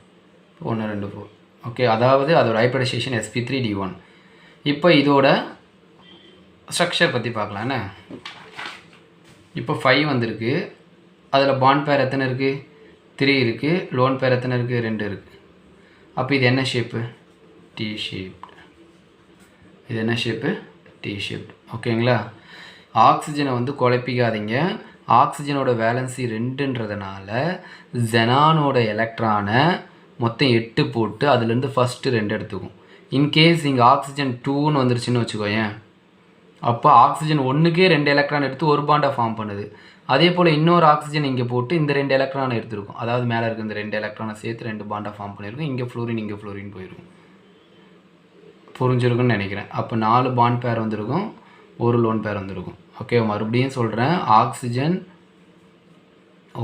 1 2 4. ஓகே, அதாவது அதோட ஹைப்ரிடைசேஷன் sp3d1. இப்போ இதோட ஸ்ட்ரக்சர் பற்றி பார்க்கலாம். என்ன, இப்போ 5 வந்திருக்கு. அதில் பாண்ட் பேர் எத்தனை இருக்குது? 3 இருக்குது. லோன் பேர் எத்தனை இருக்குது? 2 இருக்குது. அப்போ இது என்ன ஷேப்பு? D shaped. இது என்ன ஷேப்பு? D shaped. ஓகேங்களா? ஆக்சிஜனை வந்து குழப்பிக்காதீங்க. ஆக்சிஜனோட வேலன்சி 2ன்றதுனால ஜெனானோட எலக்ட்ரானை மொத்தம் 8 போட்டு அதுலேருந்து ஃபஸ்ட்டு 2 எடுத்துக்கும். இன்கேஸ் இங்கே ஆக்சிஜன் 2ன்னு வந்துருச்சுன்னு வச்சுக்கோயேன், அப்போ ஆக்சிஜன் 1க்கே 2 எலக்ட்ரான் எடுத்து ஒரு பாண்டை ஃபார்ம் பண்ணுது. அதே போல் இன்னொரு ஆக்சிஜன் இங்கே போட்டு இந்த 2 எலக்ட்ரானை எடுத்துருக்கும். அதாவது மேலே இருக்க இந்த 2 எலக்ட்ரானை சேர்த்து 2 பாண்டை ஃபார்ம் பண்ணியிருக்கும். இங்கே ஃப்ளூரின் போயிருக்கும். புரிஞ்சிருக்குன்னு நினைக்கிறேன். அப்போ 4 பாண்ட் பேர் வந்திருக்கும், ஒரு லோன் பேர் வந்திருக்கும். ஓகே, மறுபடியும் சொல்கிறேன், ஆக்சிஜன்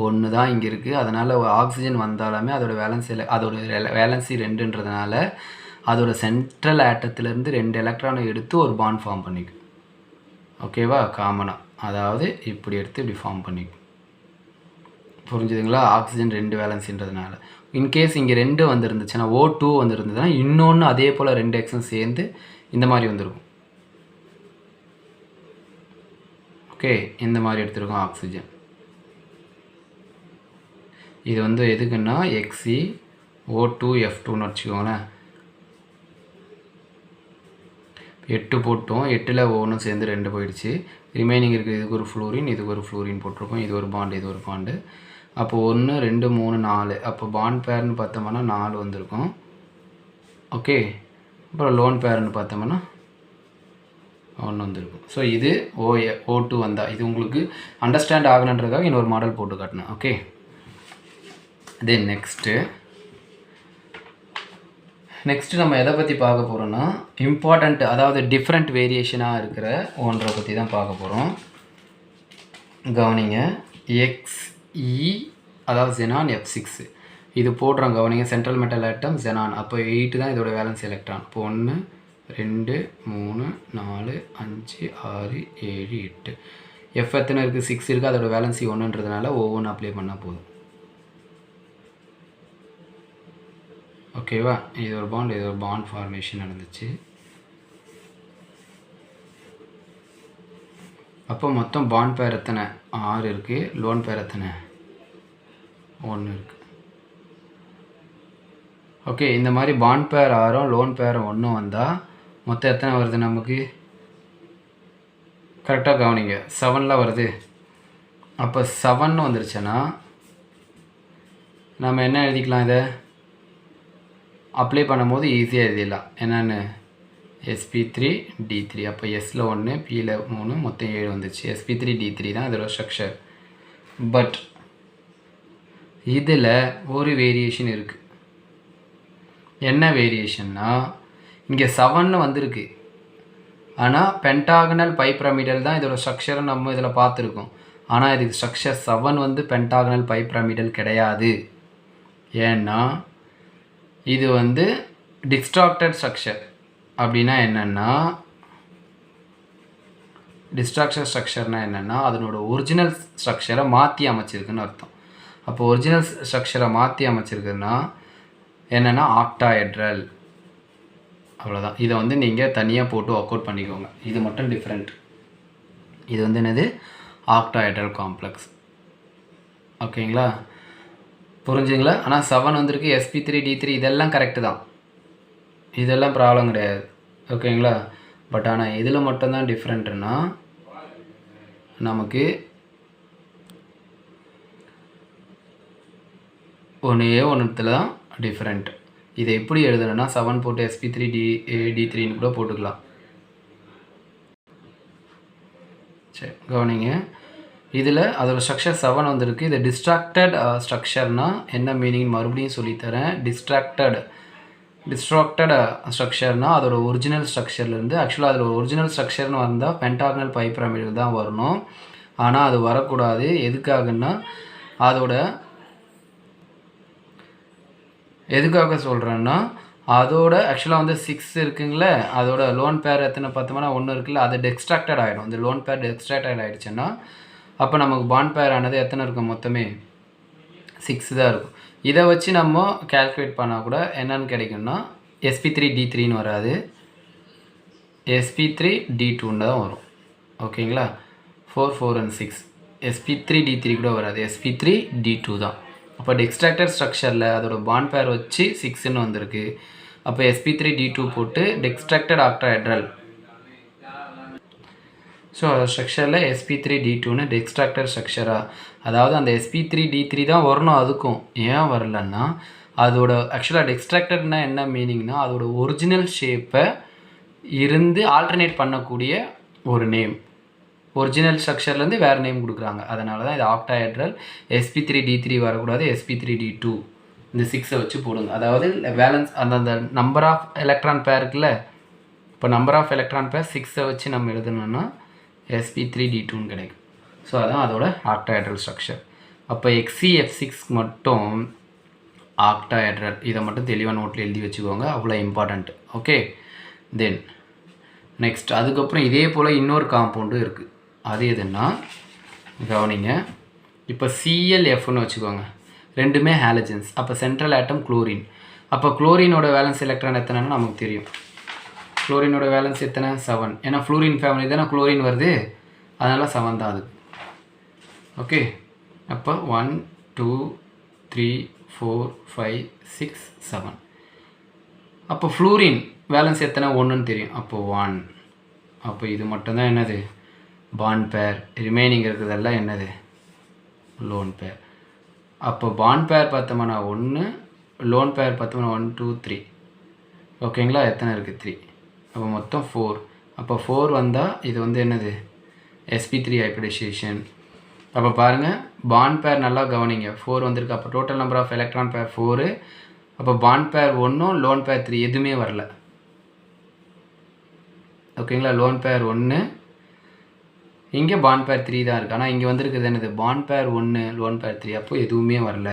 1 தான் இங்கே இருக்குது. அதனால் ஆக்சிஜன் வந்தாலுமே அதோட வேலன்சி 2ன்றதுனால அதோட சென்ட்ரல் ஆட்டத்திலேருந்து 2 எலக்ட்ரானை எடுத்து ஒரு பாண்ட் ஃபார்ம் பண்ணிக்கும். ஓகேவா? காமனாக, அதாவது இப்படி எடுத்து இப்படி ஃபார்ம் பண்ணிக்கும். புரிஞ்சுதுங்களா? ஆக்சிஜன் 2 வேலன்ஸின்றதுனால. இன்கேஸ் இங்கே 2 வந்துருந்துச்சுன்னா, O2 வந்துருந்ததுன்னா இன்னொன்று அதே போல் 2 எக்ஸும் சேர்ந்து இந்த மாதிரி வந்திருக்கும். ஓகே, இந்த மாதிரி எடுத்துருக்கோம் ஆக்சிஜன். இது வந்து எதுக்குன்னா XeO2F2ன்னு வச்சுக்கோங்களேன். 8 போட்டோம், 8ல் ஒன்று சேர்ந்து 2 போயிடுச்சு. ரிமைனிங் இருக்குது. இதுக்கு ஒரு ஃப்ளூரின், இதுக்கு ஒரு ஃப்ளூரின் போட்டிருக்கோம். இது ஒரு பாண்டு, இது ஒரு பாண்டு. அப்போ 1 2 3 4. அப்போ பாண்ட் பேர்னு பார்த்தோம்னா 4 வந்திருக்கும். ஓகே, அப்புறம் லோன் பேர்னு பார்த்தோம்னா 1 வந்திருக்கும். ஸோ இது O2 வந்தால் இது உங்களுக்கு அண்டர்ஸ்டாண்ட் ஆகணுன்றதுக்காக இன்னொரு மாடல் போட்டு காட்டினேன். ஓகே, தென் நெக்ஸ்ட்டு நம்ம எதை பற்றி பார்க்க போகிறோன்னா இம்பார்ட்டண்ட், அதாவது டிஃப்ரெண்ட் வேரியேஷனாக இருக்கிற ஒன்றை பற்றி தான் பார்க்க போகிறோம். கவனிங்க, XE அதாவது ஜெனான் F6 இது போடுறோம். கவனிங்க, சென்ட்ரல் மெட்டல் ஆட்டம் ஜெனான். அப்போ 8 தான் இதோட வேலன்ஸ் எலக்ட்ரான். இப்போ 1 2 3 4 5 6 7 8. F எத்தனை இருக்குது? 6 இருக்குது. அதோட வேலன்சி 1ன்றதுனால ஒவ்வொன்று அப்ளை பண்ணால் போதும். ஓகேவா? இது ஒரு பாண்ட், இது ஒரு பாண்ட் ஃபார்மேஷன் நடந்துச்சு. அப்போ மொத்தம் பாண்ட் பேர் எத்தனை? 6 இருக்குது. லோன் பேர் எத்தனை? 1 இருக்குது. ஓகே, இந்த மாதிரி பாண்ட் பேர் 6ம் லோன் பேர் 1 வந்தால் மொத்தம் எத்தனை வருது நமக்கு? கரெக்டாக கவனிங்க, 7ல் வருது. அப்போ 7 வந்துருச்சுன்னா நம்ம என்ன எழுதிக்கலாம்? இதை அப்ளை பண்ணும்போது ஈஸியாக எழுதிடலாம். என்னென்னு? sp3d3. அப்போ எஸ்ஸில் 1 பியில் 3 மொத்தம் 7 வந்துச்சு. sp3d3 தான் இதோட ஸ்ட்ரக்சர். பட் இதில் ஒரு வேரியேஷன் இருக்குது. என்ன வேரியேஷன்னா, இங்கே 7 வந்திருக்கு. ஆனால் பென்டாகனல் பைப்ரமிடல் தான் இதோட ஸ்ட்ரக்சரை நம்ம இதில் பார்த்துருக்கோம். ஆனால் இதுக்கு ஸ்ட்ரக்சர் 7 வந்து பென்டாகனல் பைப்ரமிடல் கிடையாது. ஏன்னா இது வந்து டிஸ்ட்ராக்டட் ஸ்ட்ரக்சர். அப்படின்னா என்னென்னா, டிஸ்ட்ராக்ஷன் ஸ்ட்ரக்சர்னால் என்னென்னா அதனோட ஒரிஜினல் ஸ்ட்ரக்சரை மாற்றி அமைச்சிருக்குன்னு அர்த்தம். அப்போ ஒரிஜினல் ஸ்ட்ரக்சரை மாற்றி அமைச்சிருக்குன்னா என்னென்னா ஆக்டாஹெட்ரல். அவ்வளோதான். இதை வந்து நீங்கள் தனியாக போட்டு ஒர்க் அவுட் பண்ணிக்கோங்க. இது மட்டும் டிஃப்ரெண்ட். இது வந்து என்னது, ஆக்டாஹெட்ரல் காம்ப்ளெக்ஸ். ஓகேங்களா, புரிஞ்சுங்களா? ஆனால் 7 வந்திருக்கு, sp3d3 இதெல்லாம் கரெக்டு தான், இதெல்லாம் ப்ராப்ளம் கிடையாது. ஓகேங்களா, பட் ஆனால் இதில் மட்டும்தான் டிஃப்ரெண்ட்டுன்னா நமக்கு ஒன்றுத்தில் தான் டிஃப்ரெண்ட். இதை எப்படி எழுதுனா 7 போட்டு sp3d3ன்னு கூட போட்டுக்கலாம். சரி, கவனிங்க. இதில் அதோட ஸ்ட்ரக்சர் 7 வந்திருக்கு. இது டிஸ்ட்ராக்டட் ஸ்ட்ரக்சர்னால் என்ன மீனிங் மறுபடியும் சொல்லித்தரேன். டிஸ்ட்ராக்டட் ஸ்ட்ரக்சர்னால் அதோட ஒரிஜினல் ஸ்ட்ரக்சர்லேருந்து, ஆக்சுவலாக அதில் ஒரிஜினல் ஸ்ட்ரக்சர்னு வந்தால் பென்டாகனல் பை பிரமிடில் தான் வரணும். ஆனால் அது வரக்கூடாது. எதுக்காகன்னா எதுக்காக சொல்கிறேன்னா அதோட ஆக்சுவலாக வந்து 6 இருக்குங்களே, அதோட லோன் பேர் எத்தனை பார்த்தோம்னா 1 இருக்குல்ல, அது டெக்ஸ்ட்ராக்டட் ஆகிடும். இந்த லோன் பேர் டெக்ஸ்ட்ராக்டட் ஆகிடுச்சுன்னா அப்போ நமக்கு பாண்ட் பேர் ஆனது எத்தனை இருக்கும், மொத்தமே 6 தான் இருக்கும். இதை வச்சு நம்ம கால்குலேட் பண்ணால் கூட என்னென்னு கிடைக்கும்னா sp3d3ன்னு வராது, sp3d2ன்னு தான் வரும். ஓகேங்களா, 4, 4 and 6 sp3d3 கூட வராது, sp3d2 தான். அப்போ டெக்ஸ்ட்ராக்டட் ஸ்ட்ரக்சரில் அதோட பாண்ட் பேர் வச்சு 6ன்னு வந்திருக்கு. அப்போ sp3d2 போட்டு டெக்ஸ்ட்ராக்டட் ஆக்டாஹெட்ரல். ஸோ ஸ்ட்ரக்சரில் sp3d2ன்னு டெக்ஸ்ட்ராக்டட் ஸ்ட்ரக்சராக, அதாவது அந்த sp3d3 தான் வரணும். அதுக்கும் ஏன் வரலன்னா அதோட ஆக்சுவலாக டெக்ஸ்ட்ராக்டட்னா என்ன மீனிங்னா அதோட ஒரிஜினல் ஷேப்பை இருந்து ஆல்டர்னேட் பண்ணக்கூடிய ஒரு நேம். ஒரிஜினல் ஸ்ட்ரக்சர்லேருந்து வேறு நேம் கொடுக்குறாங்க. அதனால தான் இது ஆக்டாஹெட்ரல். sp3d3 வரக்கூடாது, sp3d2. இந்த 6 வச்சு போடுங்க. அதாவது வேலன்ஸ் அந்த நம்பர் ஆஃப் எலக்ட்ரான் பேர் இருக்குல்ல, இப்போ நம்பர் ஆஃப் எலக்ட்ரான் பேர் 6 வச்சு நம்ம எழுதணும்னா sp3d2ன்னு கிடைக்கும். ஸோ அதான் அதோட ஆக்டாஹெட்ரல் ஸ்ட்ரக்சர். அப்போ xcf6 மட்டும் ஆக்டாஹெட்ரல். இதை மட்டும் தெளிவாக நோட்டில் எழுதி வச்சுக்கோங்க, அவ்வளோ இம்பார்ட்டண்ட். ஓகே, தென் நெக்ஸ்ட் அதுக்கப்புறம் இதே போல் இன்னொரு காம்பவுண்டும் இருக்குது. அது எதுன்னா கவனிங்க. இப்போ ClFன்னு வச்சுக்கோங்க, ரெண்டுமே ஹாலஜன்ஸ். அப்போ சென்ட்ரல் ஆட்டம் குளோரின். அப்போ குளோரினோட வேலன்ஸ் எலக்ட்ரான் எத்தனைன்னு நமக்கு தெரியும். குளோரினோட வேலன்ஸ் எத்தனை, 7. ஏன்னா ஃப்ளூரின் ஃபேமிலி தானே குளோரின் வருது, அதனால் 7 தான் அது. ஓகே, அப்போ 1, 2, 3, 4, 5, 6, 7. அப்போ ஃப்ளூரின் வேலன்ஸ் எத்தனை, 1ன்னு தெரியும். அப்போ 1. அப்போ இது மட்டும்தான் என்னது, பாண்ட் பேர். ரிமைனிங் இருக்கிறதெல்லாம் என்னது, லோன் பேர். அப்போ பாண்ட் பேர் பார்த்தோம்னா 1, லோன் பேர் பார்த்தோம்னா 1, 2, 3. ஓகேங்களா, எத்தனை இருக்குது, 3. அப்போ மொத்தம் 4. அப்போ 4 வந்தால் இது வந்து என்னது, sp3 ஹைப்ரிடைசேஷன். அப்போ பாருங்கள், பாண்ட் பேர் நல்லா கவனிங்க, 4 வந்திருக்கு. அப்போ டோட்டல் நம்பர் ஆஃப் எலக்ட்ரான் பேர் 4. அப்போ பாண்ட் பேர் 1, லோன் பேர் 3 எதுவுமே வரல. ஓகேங்களா, லோன் பேர் 1, இங்கே பாண்ட் பேர் 3 தான் இருக்குது. ஆனால் இங்கே வந்துருக்குது என்னது, பாண்ட் பேர் 1, லோன் பேர் 3. அப்போ எதுவுமே வரல.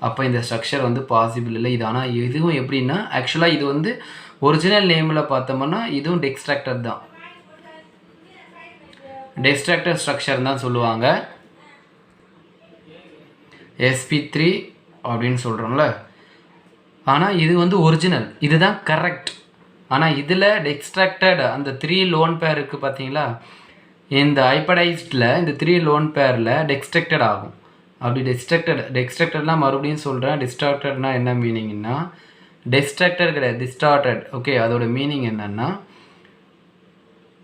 அப்போ இந்த ஸ்ட்ரக்சர் வந்து பாசிபிள் இல்லை. இது ஆனால் இதுவும் எப்படின்னா ஆக்சுவலாக இது வந்து ஒரிஜினல் நேமில் பார்த்தோம்னா இதுவும் டெக்ஸ்ட்ராக்டர் தான், டெக்ஸ்ட்ராக்டர் ஸ்ட்ரக்சர் தான் சொல்லுவாங்க, sp3 அப்படின்னு சொல்கிறோம்ல. ஆனால் இது வந்து ஒரிஜினல், இதுதான் கரெக்ட். ஆனால் இதில் டெக்ஸ்ட்ராக்டட் அந்த 3 லோன் பேர் இருக்குது பார்த்தீங்களா, இந்த ஹைப்ரிடைஸ்டில் இந்த 3 லோன் பேரில் டெக்ஸ்ட்ராக்டட் ஆகும். அப்படி டெக்ஸ்ட்ராக்டட்லாம் மறுபடியும் சொல்கிறேன். டிஸ்ட்ராக்டட்னா என்ன மீனிங்னா, டெக்ஸ்ட்ராக்டட் கிடையாது, டிஸ்டார்டட். ஓகே, அதோட மீனிங் என்னென்னா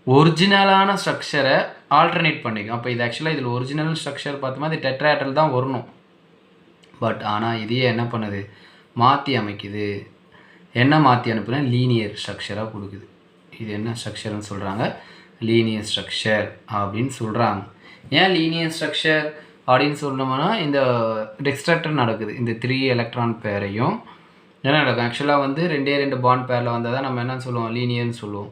ஒரிஜினலான ஸ்ட்ரக்சரை ஆல்டர்னேட் பண்ணிக்கும். அப்போ இது ஆக்சுவலாக இதில் ஒரிஜினல் ஸ்ட்ரக்சர் பார்த்தோமா இது டெட்ராஹெட்ரல் தான் வரணும். பட் ஆனால் இதையே என்ன பண்ணுது, மாற்றி அமைக்குது. என்ன மாற்றி அனுப்புனா லீனியர் ஸ்ட்ரக்சராக கொடுக்குது. இது என்ன ஸ்ட்ரக்சர்னு சொல்கிறாங்க, லீனியர் ஸ்ட்ரக்சர் அப்படின்னு சொல்கிறாங்க. ஏன் லீனியர் ஸ்ட்ரக்சர் அப்படின்னு சொல்லணும்னா இந்த டெக்ஸ்ட்ராக்டர் நடக்குது. இந்த 3 எலக்ட்ரான் பேரையும் என்ன நடக்கும், ஆக்சுவலாக வந்து 2 பாண்ட் பேரில் வந்தால் தான் நம்ம என்ன சொல்லுவோம், லீனியர்னு சொல்லுவோம்.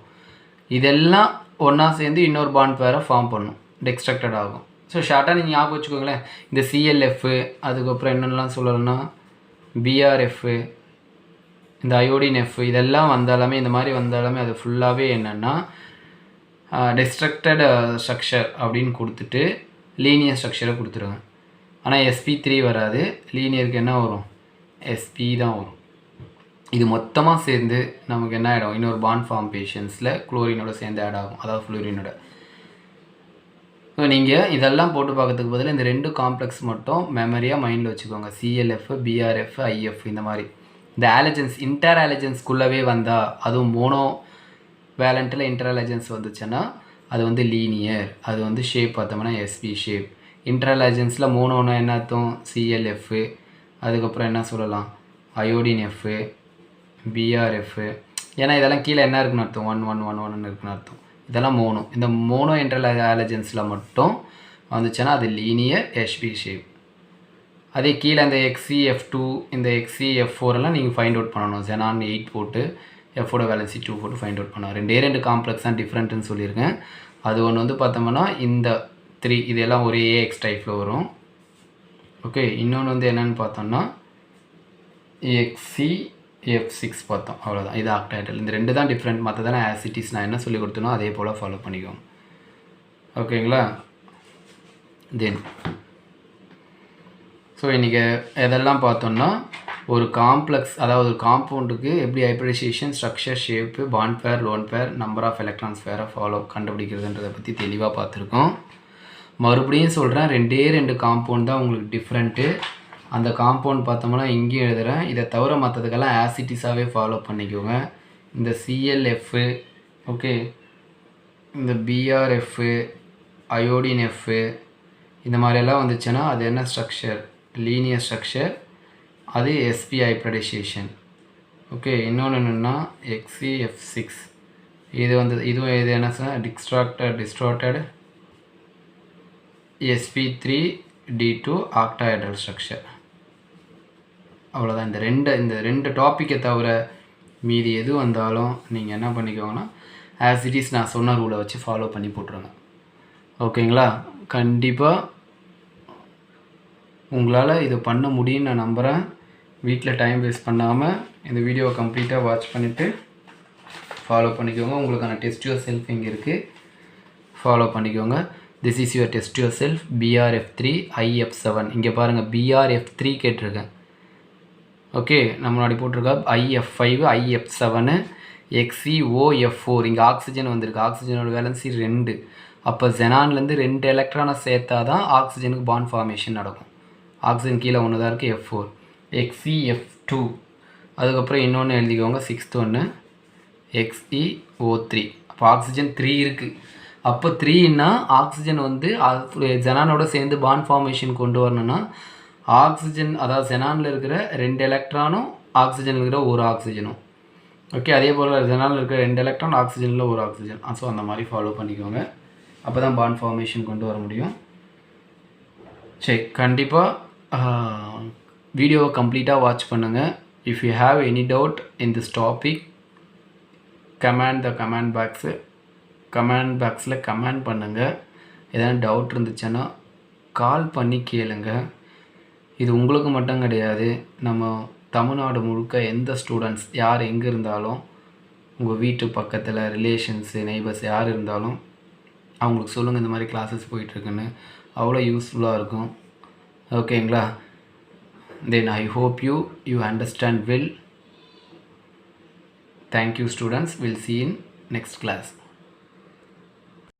இதெல்லாம் ஒன்றா சேர்ந்து இன்னொரு பாண்ட் பேரை ஃபார்ம் பண்ணும், டெக்ஸ்ட்ராக்டட் ஆகும். ஸோ ஷார்ட்டாக நீங்கள் ஞாபகம் வச்சுக்கோங்களேன். இந்த ClF, அதுக்கப்புறம் என்னென்னலாம் சொல்லணும்னா BrF, இந்த அயோடின் எஃப் இதெல்லாம் வந்தாலுமே இந்த மாதிரி வந்தாலுமே அது ஃபுல்லாகவே என்னென்னா டிஸ்ட்ரக்டட் ஸ்ட்ரக்சர் அப்படின்னு கொடுத்துட்டு லீனியர் ஸ்ட்ரக்சரை கொடுத்துருங்க. ஆனால் sp3 வராது, லீனியருக்கு என்ன வரும், sp தான் வரும். இது மொத்தமாக சேர்ந்து நமக்கு என்ன ஆகிடும், இன்னொரு பாண்ட் ஃபார்மேஷன்ஸில் குளோரினோட சேர்ந்து ஆட் ஆகும், அதாவது ஃப்ளூரினோட. ஸோ நீங்கள் இதெல்லாம் போட்டு பார்க்கறதுக்கு பதில் இந்த 2 காம்ப்ளெக்ஸ் மட்டும் மெமரியாக மைண்டில் வச்சுக்கோங்க. ClF, BrF, IF இந்த மாதிரி. இந்த ஆலஜன்ஸ் இன்டர் ஆலஜன்ஸ்குள்ளவே வந்தால், அதுவும் மோனோ வேலண்ட்டில் இன்டர் ஆலஜன்ஸ் வந்துச்சுன்னா அது வந்து லீனியர். அது வந்து ஷேப் பார்த்தோம்னா sp ஷேப். இன்டர் ஆலஜன்ஸில் மோனோன்னா என்ன அர்த்தம், ClF, அதுக்கப்புறம் என்ன சொல்லலாம், அயோடின் F, BrF. ஏன்னா இதெல்லாம் கீழே என்ன இருக்குன்னு அர்த்தம், 1 1 1 1 இருக்குன்னு அர்த்தம். இதெல்லாம் மோனோ. இந்த மோனோ இன்டர் ஆலஜன்ஸில் மட்டும் வந்துச்சுன்னா அது லீனியர் sp ஷேப். அதே கீழே இந்த XeF2 இந்த XeF4 எல்லாம் நீங்கள் ஃபைண்ட் அவுட் பண்ணணும். Xenon 8 போட்டு Fோட வேலன்சி 2 போட்டு ஃபைண்ட் அவுட் பண்ணணும். 2 காம்ப்ளெக்ஸ் தான் டிஃப்ரெண்ட்டுன்னு சொல்லியிருக்கேன். அது ஒன்று வந்து பார்த்தோம்னா இந்த 3 இதெல்லாம் ஒரே AX டைப்பில் வரும். ஓகே, இன்னொன்று வந்து என்னென்னு பார்த்தோம்னா XeF6 பார்த்தோம், அவ்வளோதான். இது ஆக்டாய்டல். இந்த 2 தான் டிஃப்ரெண்ட். மற்றதெல்லாம் ஆசிட்டிஸ் நான் என்ன சொல்லி கொடுத்தனோ அதே போல் ஃபாலோ பண்ணிக்கோங்க. ஓகேங்களா. தென் ஸோ இன்றைக்கி எதெல்லாம் பார்த்தோம்னா ஒரு காம்ப்ளெக்ஸ், அதாவது ஒரு காம்பவுண்டுக்கு எப்படி hybridisation, structure, shape, bond pair, lone pair, number of electrons பேரை கண்டுபிடிக்கிறதுன்றதை பற்றி தெளிவாக பார்த்துருக்கோம். மறுபடியும் சொல்கிறேன், 2 காம்பவுண்ட் தான் உங்களுக்கு டிஃப்ரெண்ட்டு. அந்த காம்பவுண்ட் பார்த்தோம்னா இங்கேயும் எழுதுகிறேன். இதை தவிர மற்றதுக்கெல்லாம் ஆசிட்டிஸாகவே ஃபாலோ பண்ணிக்கோங்க. இந்த ClF, ஓகே, இந்த BrF, அயோடின் F இந்த மாதிரியெல்லாம் வந்துச்சுன்னா அது என்ன ஸ்ட்ரக்சர், லீனியர் ஸ்ட்ரக்சர், அது sp ஹைப்ரிடைசேஷன். ஓகே, இன்னொன்று என்னென்னா XeF6 இது வந்து இதுவும் இது என்ன sir, distracted sp3d2 octahedral structure. அவ்வளோதான். இந்த ரெண்டு டாப்பிக்கை தவிர மீதி எது வந்தாலும் நீங்கள் என்ன பண்ணிக்கோங்கன்னா ஆஸ் இட் இஸ் நான் சொன்ன ரூலை வச்சு ஃபாலோ பண்ணி போட்டுருங்க. ஓகேங்களா. கண்டிப்பாக உங்களால் இது பண்ண முடியும்னு நான் நம்புகிறேன். வீட்டில் டைம் வேஸ்ட் பண்ணாமல் இந்த வீடியோவை கம்ப்ளீட்டாக வாட்ச் பண்ணிவிட்டு ஃபாலோ பண்ணிக்கோங்க. உங்களுக்கான டெஸ்ட் யுவர் செல்ஃப் இங்கே இருக்குது, ஃபாலோ பண்ணிக்கோங்க. This is your test your self BrF3 IF7. இங்கே பாருங்கள், BrF3 கேட்டிருக்கேன். ஓகே, நம்ம முன்னாடி போட்டிருக்கா IF5 IF7 XeOF4. இங்கே ஆக்சிஜன் வந்திருக்கு, ஆக்சிஜனோட வேலன்சி 2. அப்போ ஜெனான்லேருந்து 2 எலக்ட்ரானை சேர்த்தா தான் ஆக்சிஜனுக்கு பாண்ட் ஃபார்மேஷன் நடக்கும். ஆக்சிஜன் கீழே ஒன்று தான் இருக்குது, F4. XeF2, அதுக்கப்புறம் இன்னொன்று எழுதிக்கோங்க, 6th ஒன்று XeO3. அப்போ ஆக்சிஜன் 3 இருக்குது. அப்போ 3ன்னா ஆக்சிஜன் வந்து ஜெனானோட சேர்ந்து பாண்ட் ஃபார்மேஷன் கொண்டு வரணும்னா ஆக்சிஜன், அதாவது ஜெனானில் இருக்கிற 2 எலக்ட்ரானும் ஆக்சிஜனில் இருக்கிற ஒரு ஆக்சிஜனும். ஓகே, அதே போல் ஜெனானில் இருக்கிற 2 எலக்ட்ரான் ஆக்சிஜனில் ஒரு ஆக்சிஜன். ஸோ அந்த மாதிரி ஃபாலோ பண்ணிக்கோங்க. அப்போ தான் பாண்ட் ஃபார்மேஷன் கொண்டு வர முடியும். சரி, கண்டிப்பாக வீடியோவை கம்ப்ளீட்டாக வாட்ச் பண்ணுங்கள். If you have any doubt in this topic, comment பாக்ஸில் கமெண்ட் பண்ணுங்கள். எதனா டவுட் இருந்துச்சுன்னா கால் பண்ணி கேளுங்க. இது உங்களுக்கு மட்டும் கிடையாது, நம்ம தமிழ்நாடு முழுக்க எந்த ஸ்டூடெண்ட்ஸ் யார் எங்கே இருந்தாலும், உங்கள் வீட்டு பக்கத்தில் ரிலேஷன்ஸு, நெய்பர்ஸ் யார் இருந்தாலும் அவங்களுக்கு சொல்லுங்கள் இந்த மாதிரி கிளாஸஸ் போயிட்டுருக்குன்னு. அவ்வளோ யூஸ்ஃபுல்லாக இருக்கும். ஓகேங்களா. Then I hope you understand well. Thank you students. We'll see you in next class.